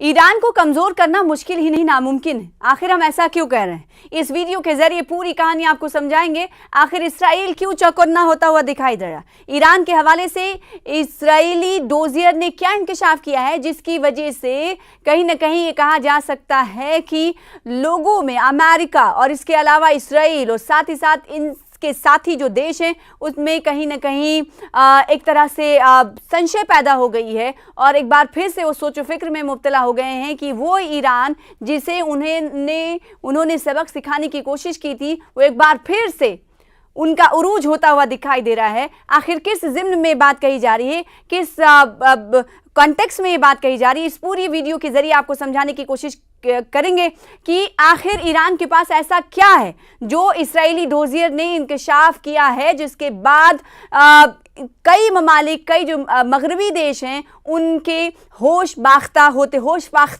Iran को कमजोर करना मुश्किल ही नहीं नामुमकिन है। आखिर हम ऐसा क्यों कह रहे हैं? इस वीडियो के जरिए पूरी कहानी आपको समझाएंगे। आखिर इसराइल क्यों चौकन्ना होता हुआ दिखाई दे रहा है? ईरान के हवाले से इसराइली डोजियर ने क्या इंकशाफ किया है जिसकी वजह से कहीं ना कहीं ये कहा जा सकता है कि लोगों में अमेरिका और इसके अलावा इसराइल और साथ ही साथ इन के साथी जो देश हैं उसमें कहीं ना कहीं एक तरह से संशय पैदा हो गई है और एक बार फिर से वो सोचो फिक्र में मुब्तला हो गए हैं कि वो ईरान जिसे उन्होंने सबक सिखाने की कोशिश की थी वो एक बार फिर से उनका उरूज होता हुआ दिखाई दे रहा है। आखिर किस ज़िम्न में बात कही जा रही है, किस कॉन्टेक्स्ट में ये बात कही जा रही है, इस पूरी वीडियो के जरिए आपको समझाने की कोशिश करेंगे कि आखिर ईरान के पास ऐसा क्या है जो इसराइली डोजियर ने इंकशाफ किया है जिसके बाद कई ममालिक, कई जो मगरबी देश हैं उनके होश बाख्ता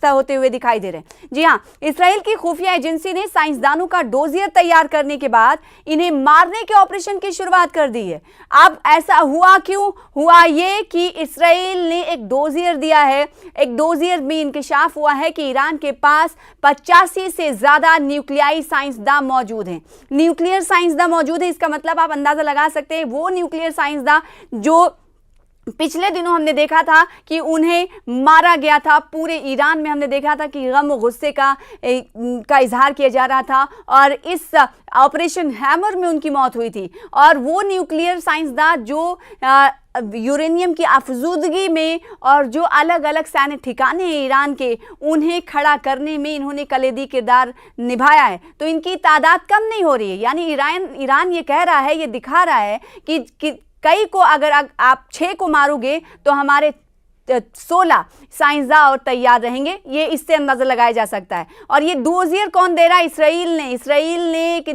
होते हुए दिखाई दे रहे हैं। जी हाँ, इसराइल की खुफिया एजेंसी ने साइंसदानों का डोजियर तैयार करने के बाद इन्हें मारने के ऑपरेशन की शुरुआत कर दी है। अब ऐसा हुआ क्यों? हुआ ये कि इसराइल ने एक डोजियर दिया है। एक डोजियर में इंकशाफ हुआ है कि ईरान के पास 85 से ज़्यादा न्यूक्लियाई साइंसदान मौजूद हैं। न्यूक्लियर साइंसदान मौजूद है, इसका मतलब आप अंदाज़ा लगा सकते हैं वो न्यूक्लियर साइंसदान जो पिछले दिनों हमने देखा था कि उन्हें मारा गया था। पूरे ईरान में हमने देखा था कि गम और गुस्से का इजहार किया जा रहा था और इस ऑपरेशन हैमर में उनकी मौत हुई थी। और वो न्यूक्लियर साइंसदान जो यूरेनियम की अफजूदगी में और जो अलग अलग सैन्य ठिकाने हैं ईरान के, उन्हें खड़ा करने में इन्होंने कलीदी किरदार निभाया है। तो इनकी तादाद कम नहीं हो रही है। यानी ईरान ये कह रहा है, ये दिखा रहा है कि कई को अगर आप 6 को मारोगे तो हमारे 16 साइंसदान और तैयार रहेंगे। ये इससे अंदाजा लगाया जा सकता है। और ये डोजियर कौन दे रहा है? इसराइल ने एक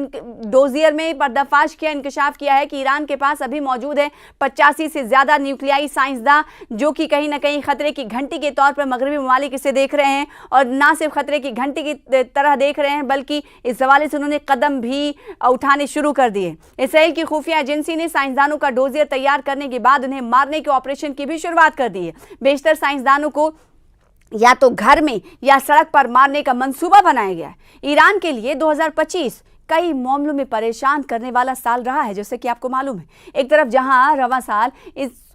डोजियर में पर्दाफाश किया, इंकशाफ किया है कि ईरान के पास अभी मौजूद है 85 से ज़्यादा न्यूक्लियाई साइंसदान जो कि कहीं ना कहीं ख़तरे की घंटी के तौर पर मगरबी ममालिक इसे देख रहे हैं। और ना सिर्फ ख़तरे की घंटी की तरह देख रहे हैं बल्कि इस हवाले से उन्होंने कदम भी उठाने शुरू कर दिए। इसराइल की खुफिया एजेंसी ने साइंसदानों का डोजियर तैयार करने के बाद उन्हें मारने के ऑपरेशन की भी शुरुआत कर दी है। बेशतर साइंसदानों को या तो घर में या सड़क पर मारने का मंसूबा बनाया गया है। ईरान के लिए 2025 कई मामलों में परेशान करने वाला साल रहा है, जैसे कि आपको मालूम है। एक तरफ जहां रवां साल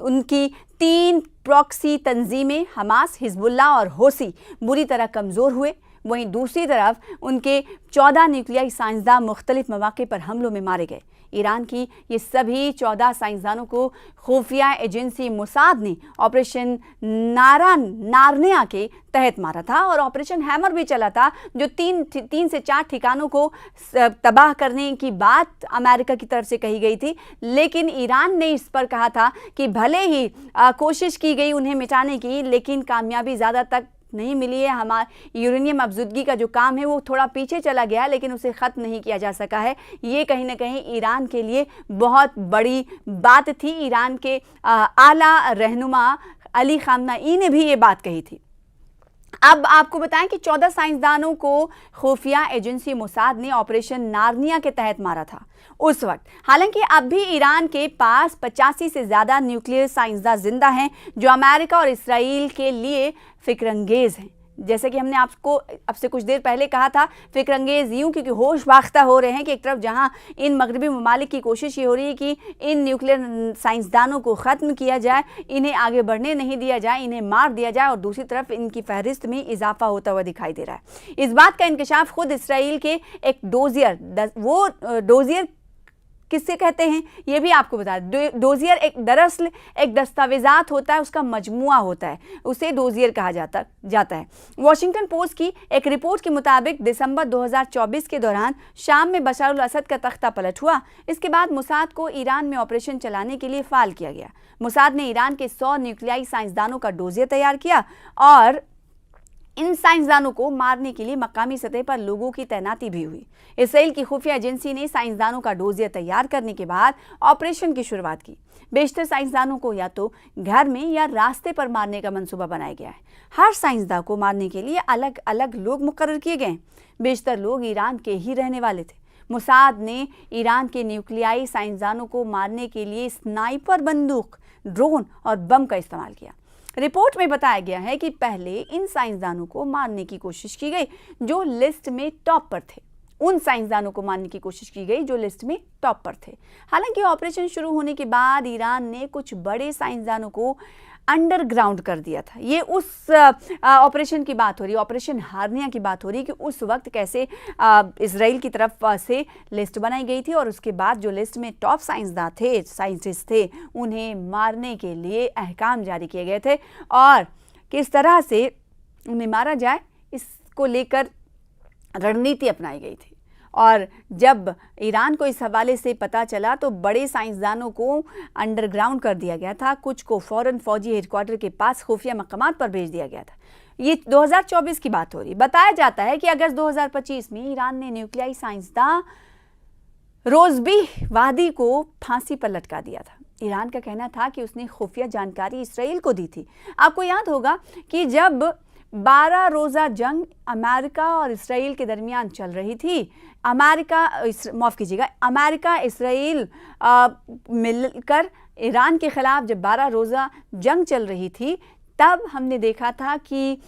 उनकी 3 प्रॉक्सी तंजीमें हमास, हिजबुल्लाह और होसी बुरी तरह कमज़ोर हुए, वहीं दूसरी तरफ उनके 14 न्यूक्लियाई साइंसदान मुख्तलिफ मौके पर हमलों में मारे गए। ईरान की ये सभी 14 साइंसदानों को खुफिया एजेंसी मोसाद ने ऑपरेशन नारनिया के तहत मारा था और ऑपरेशन हैमर भी चला था जो 3 से 4 ठिकानों को तबाह करने की बात अमेरिका की तरफ से कही गई थी। लेकिन ईरान ने इस पर कहा था कि भले ही कोशिश की गई उन्हें मिटाने की, लेकिन कामयाबी ज़्यादा तक नहीं मिली है। हमारा यूरेनियम अफजूदगी का जो काम है वो थोड़ा पीछे चला गया, लेकिन उसे ख़त्म नहीं किया जा सका है। ये कहीं ना कहीं ईरान के लिए बहुत बड़ी बात थी। ईरान के आला रहनुमा अली खामनेई ने भी ये बात कही थी। अब आपको बताएं कि 14 साइंसदानों को खुफिया एजेंसी मोसाद ने ऑपरेशन नारनिया के तहत मारा था उस वक्त। हालांकि अब भी ईरान के पास 85 से ज़्यादा न्यूक्लियर साइंसदान जिंदा हैं जो अमेरिका और इसराइल के लिए फिक्रंगेज़ हैं। जैसे कि हमने आपसे कुछ देर पहले कहा था, फिक्रंगेज़ यूँ क्योंकि होश बाख्ता हो रहे हैं कि एक तरफ जहां इन मगरबी ममालिक की कोशिश ये हो रही है कि इन न्यूक्लियर साइंसदानों को ख़त्म किया जाए, इन्हें आगे बढ़ने नहीं दिया जाए, इन्हें मार दिया जाए, और दूसरी तरफ इनकी फहरिस्त में इजाफा होता हुआ दिखाई दे रहा है। इस बात का इंकशाफ खुद इसराइल के एक डोजियर किससे कहते हैं ये भी आपको बता दें। डोजियर दरअसल एक दस्तावेज़ात होता है, उसका मजमुआ होता है, उसे डोजियर कहा जाता है। वॉशिंगटन पोस्ट की एक रिपोर्ट के मुताबिक दिसंबर 2024 के दौरान शाम में बशर अल असद का तख्ता पलट हुआ। इसके बाद मोसाद को ईरान में ऑपरेशन चलाने के लिए फ़ाल किया गया। मोसाद ने ईरान के 100 न्यूक्लियाई साइंसदानों का डोजियर तैयार किया और इन साइंसदानों को मारने के लिए मकामी सतह पर लोगों की तैनाती भी हुई। इसराइल की खुफिया एजेंसी ने साइंसदानों का डोजियर तैयार करने के बाद ऑपरेशन की शुरुआत की। बेशतर साइंसदानों को या तो घर में या रास्ते पर मारने का मंसूबा बनाया गया है। हर साइंसदान को मारने के लिए अलग अलग लोग मुकर्रर किए गए। बेशतर लोग ईरान के ही रहने वाले थे। मोसाद ने ईरान के न्यूक्लियाई साइंसदानों को मारने के लिए स्नाइपर बंदूक, ड्रोन और बम का इस्तेमाल किया। रिपोर्ट में बताया गया है कि पहले इन साइंसदानों को मारने की कोशिश की गई जो लिस्ट में टॉप पर थे। उन साइंसदानों को मारने की कोशिश की गई जो लिस्ट में टॉप पर थे। हालांकि ऑपरेशन शुरू होने के बाद ईरान ने कुछ बड़े साइंसदानों को अंडरग्राउंड कर दिया था। ये उस ऑपरेशन की बात हो रही है, ऑपरेशन हार्निया की बात हो रही है कि उस वक्त कैसे इजराइल की तरफ से लिस्ट बनाई गई थी और उसके बाद जो लिस्ट में टॉप साइंटिस्ट थे उन्हें मारने के लिए अहकाम जारी किए गए थे और किस तरह से उन्हें मारा जाए इसको लेकर रणनीति अपनाई गई थी। और जब ईरान को इस हवाले से पता चला तो बड़े साइंसदानों को अंडरग्राउंड कर दिया गया था, कुछ को फौरन फौजी हेडक्वार्टर के पास खुफिया मकामात पर भेज दिया गया था। ये 2024 की बात हो रही। बताया जाता है कि अगस्त 2025 में ईरान ने न्यूक्लियाई साइंसदान रोज़बी वादी को फांसी पर लटका दिया था। ईरान का कहना था कि उसने खुफिया जानकारी इसराइल को दी थी। आपको याद होगा कि जब 12 रोज़ा जंग अमेरिका और इसराइल के दरमियान चल रही थी, अमेरिका इसराइल मिलकर ईरान के खिलाफ जब 12 रोज़ा जंग चल रही थी, तब हमने देखा था कि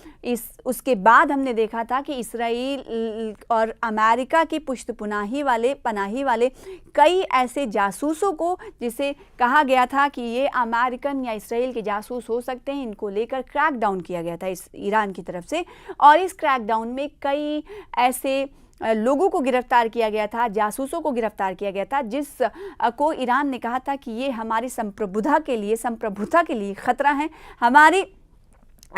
उसके बाद हमने देखा था कि इसराइल और अमेरिका की पनाही वाले कई ऐसे जासूसों को, जिसे कहा गया था कि ये अमेरिकन या इसराइल के जासूस हो सकते हैं, इनको लेकर क्रैकडाउन किया गया था इस ईरान की तरफ से। और इस क्रैकडाउन में कई ऐसे लोगों को गिरफ्तार किया गया था, जासूसों को गिरफ्तार किया गया था, जिस को ईरान ने कहा था कि ये हमारी संप्रभुता के लिए खतरा है, हमारी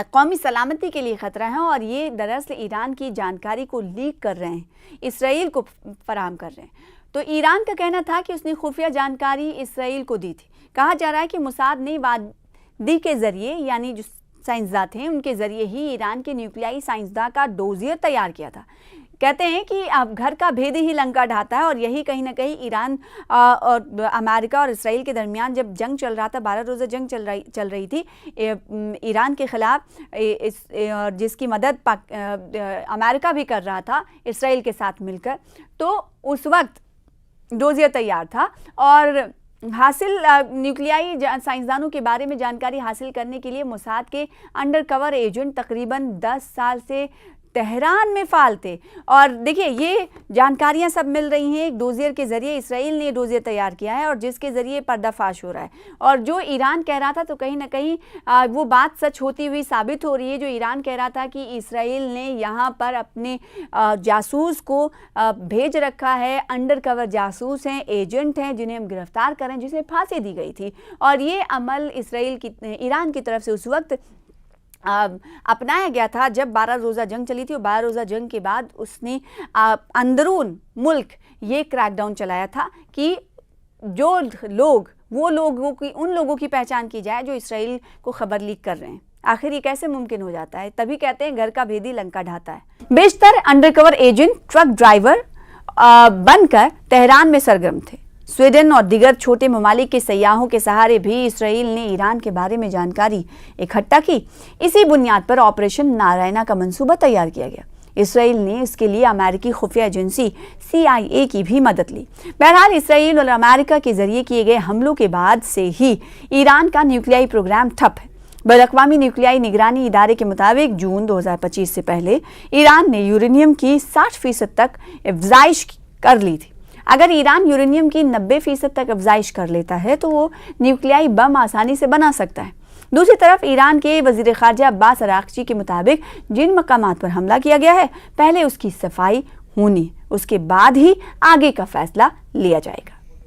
कौमी सलामती के लिए खतरा है और ये दरअसल ईरान की जानकारी को लीक कर रहे हैं, इसराइल को फराहम कर रहे हैं। तो ईरान का कहना था कि उसने खुफिया जानकारी इसराइल को दी थी। कहा जा रहा है कि मोसाद ने वादी के जरिए, यानी जो साइंसदान थे उनके जरिए ही ईरान के न्यूक्लियाई साइंसदान का डोजियर तैयार किया था। कहते हैं कि अब घर का भेद ही लंका ढाता है और यही कहीं ना कहीं ईरान और अमेरिका और इसराइल के दरमियान जब जंग चल रहा था, 12 रोज़ा जंग चल रही थी ईरान के ख़िलाफ़, और जिसकी मदद अमेरिका भी कर रहा था इसराइल के साथ मिलकर, तो उस वक्त डोजियर तैयार था और न्यूक्लियाई साइंसदानों के बारे में जानकारी हासिल करने के लिए मोसाद के अंडरकवर एजेंट तकरीबन 10 साल से तेहरान में फ़ाल थे। और देखिए ये जानकारियां सब मिल रही हैं एक डोजियर के ज़रिए। इसराइल ने डोजियर तैयार किया है और जिसके ज़रिए पर्दाफाश हो रहा है, और जो ईरान कह रहा था तो कहीं ना कहीं वो बात सच होती हुई साबित हो रही है। जो ईरान कह रहा था कि इसराइल ने यहाँ पर अपने जासूस को भेज रखा है, अंडरकवर जासूस हैं, एजेंट हैं, जिन्हें हम गिरफ्तार करें, जिसे फांसी दी गई थी। और ये अमल ईरान की तरफ से उस वक्त अपनाया गया था जब 12 रोज़ा जंग चली थी। और 12 रोज़ा जंग के बाद उसने अंदरून मुल्क ये क्रैकडाउन चलाया था कि जो लोग उन लोगों की पहचान की जाए जो इसराइल को खबर लीक कर रहे हैं। आखिर ये कैसे मुमकिन हो जाता है? तभी कहते हैं घर का भेदी लंका ढाता है। बेशतर अंडरकवर एजेंट ट्रक ड्राइवर बनकर तेहरान में सरगर्म थे। स्वीडन और दीगर छोटे ममालिक के सयाहों के सहारे भी इसराइल ने ईरान के बारे में जानकारी इकट्ठा की। इसी बुनियाद पर ऑपरेशन नारायणा का मंसूबा तैयार किया गया। इसराइल ने इसके लिए अमेरिकी खुफिया एजेंसी CIA की भी मदद ली। बहरहाल इसराइल और अमेरिका के जरिए किए गए हमलों के बाद से ही ईरान का न्यूक्लियाई प्रोग्राम ठप है। बैनुल-अक़वामी न्यूक्लियाई निगरानी इदारे के मुताबिक जून 2025 से पहले ईरान ने यूरेनियम की 60% तक अफ़ज़ाइश कर ली थी। अगर ईरान यूरेनियम की 90% तक अफ़ज़ाइश कर लेता है तो वो न्यूक्लियाई बम आसानी से बना सकता है। दूसरी तरफ ईरान के वज़ीर ख़ारजा अब्बास अराग़ची के मुताबिक जिन मकामात पर हमला किया गया है, पहले उसकी सफाई होनी, उसके बाद ही आगे का फैसला लिया जाएगा।